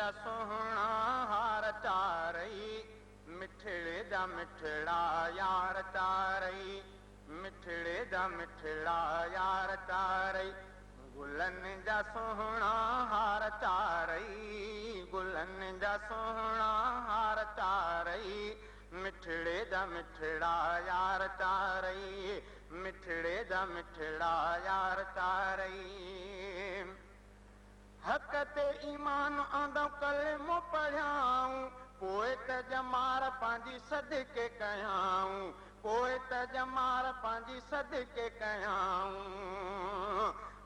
जा सोहणा हार चारई मिठड़े जा मिठड़ा यार चारई मिठड़े जा मिठड़ा यार चारई गुलनि जा सोहणा हार चारई गुलनि जा सोहणा हार चारई मिठड़े जा मिठड़ा यार चारई मिठड़े जा मिठड़ा यार चारई हक़ ते ईमान आंदो कलमो पढ़ियाऊं पोइ त जमार पंहिंजी सदके कयाऊं पोइ त जमार पंहिंजी सदके कयाऊं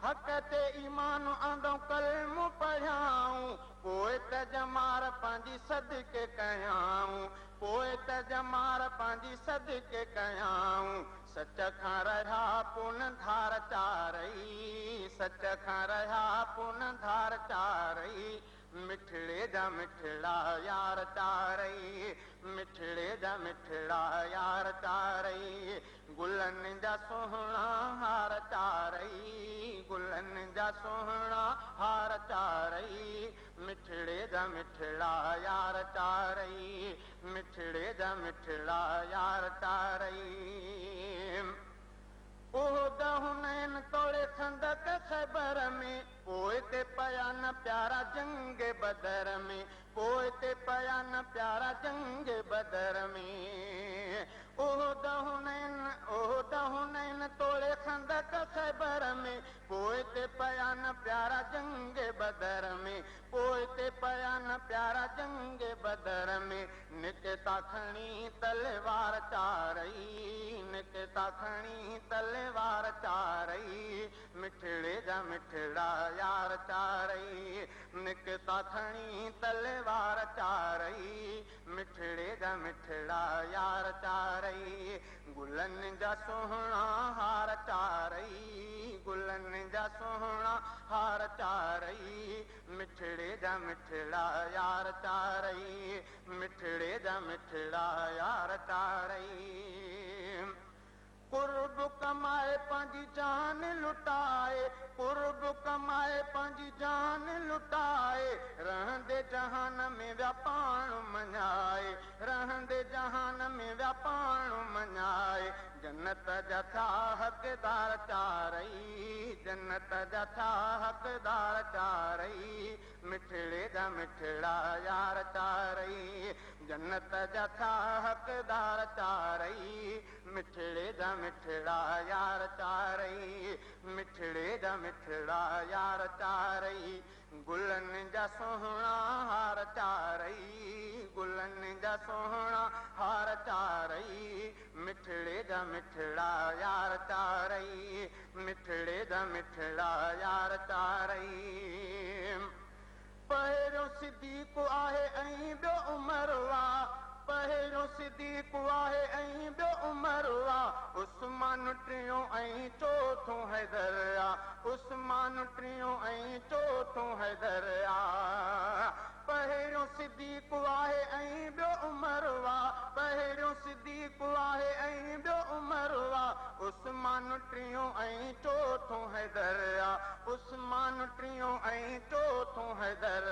हक़ ते ईमान आंदो कलमो पढ़ियाऊं पोइ त जमार पंहिंजी सदके कयाऊं पोइ त जमार पंहिंजी सदके कयाऊं सच खां रहिया पुन धार चारई सच खां रहिया पुन धार चारई मिठड़े जा मिठड़ा यार चारई मिठड़े जा मिठड़ा यार चारई गुलनि जा सोहणा हार चारई गुलनि जा सोहणा हार चारई मिठड़े जा मिठड़ा यार चारई मिठड़े जा मिठड़ा यार चारई उहद हुनैन तोड़े खंदक ख़ैबर में पोइ ते पया न प्यारा जंग बदर में पोइ ते पया न प्यारा जंग बदर में उहद हुनैन तोड़े खंदक ख़ैबर में पोइ ते पया न प्यारा जंग बदर में पोइ ते पया न प्यारा जंग बदर में निकता खणी तलवार चारई निकता खणी तलवार चारई मिठड़े जा मिठड़ा यार चारई निकता खणी तलवार चारई मिठड़े जा मिठड़ा यार चारई गुलनि जा सोहणा हार चारई गुलनि जा सोहणा हार चारई मिठड़े जा मिठड़ा यार चारई मिठड़े जा मिठड़ा यार चारई कुर्ब कमाए पंहिंजी जान लुटाए कुर्ब कमाए पंहिंजी जान लुटाए रहंदे जहान में विया पाण मञाए रहंदे जहान में विया पाण मञाए जन्नत जा छा हक़दार चारई जन्नत जा छा हक़दार चारई मिठड़े जा मिठड़ा यार चारई जन्नत जा छा हक़दार चारई मिठड़े जा मिठड़ा यार चारई मिठड़े जा मिठड़ा यार चारई गुलनि जा सोहणा हार चारई गुलनि जा सोहणा हार चारई मिठड़े जा मिठड़ा यार चारई मिठड़े जा मिठड़ा यार चारई पहिरियों सिद्दीक़ आहे ऐं ॿियो उमरवा पहिरियों सिद्दीक़ आहे ऐं ॿियो उमरवा उस्मान टियों ऐं चोथों हैदर उस्मान टियों ऐं चोथों हैदर पहिरियों सिद्दीक़ आहे ऐं ॿियो उमरवा पहिरियों सिद्दीक़ आहे ऐं ॿियो उमरवा उस्मान टियों ऐं चोथों हैदर उस्मान टियों ऐं चोथों हैदर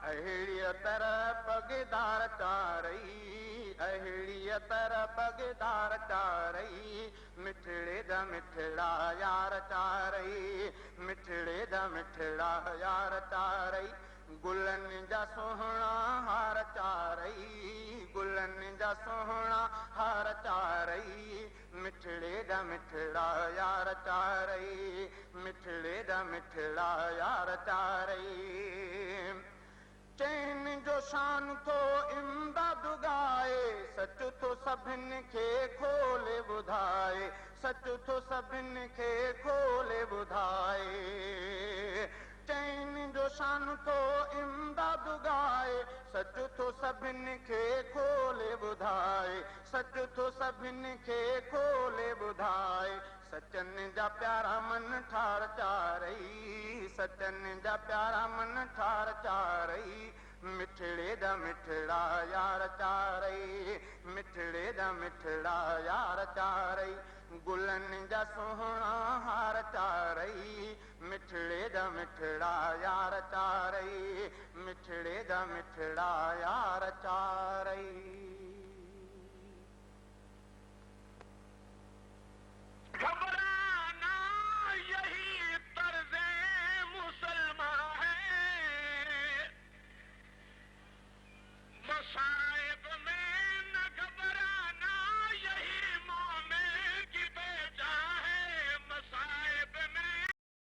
अहिड़ीअ तरह पगदार चारई अहिड़ीअ तरह पगदार चारई मिठड़े जा मिठड़ा यार चारई मिठड़े जा मिठड़ा यार चारई गुलनि जा सोहणा हार चारई गुलनि जा सोहणा हार चारई मिठड़े जा मिठड़ा यार चारई मिठड़े जा मिठड़ा यार चारई चैन जो शान थो इमदाद गाए सच थो सभिनि खे खोले ॿुधाए सच थो सभिनि खे खोले ॿुधाए चैन जो शान थो इमदाद गाए सच थो सभिनि खे खोले ॿुधाए सच थो सभिनि खे खोले ॿुधाए सचनि जा प्यारा मन ठार चारई सचनि जा प्यारा मन ठार चारई मिठड़े जा मिठड़ा यार चारई मिठड़े जा मिठड़ा यार चारई गुलनि जा सोहणा हार चारई मिठड़े जा मिठड़ा यार चारई मिठ मिठड़े जा मिठड़ा यार चारई।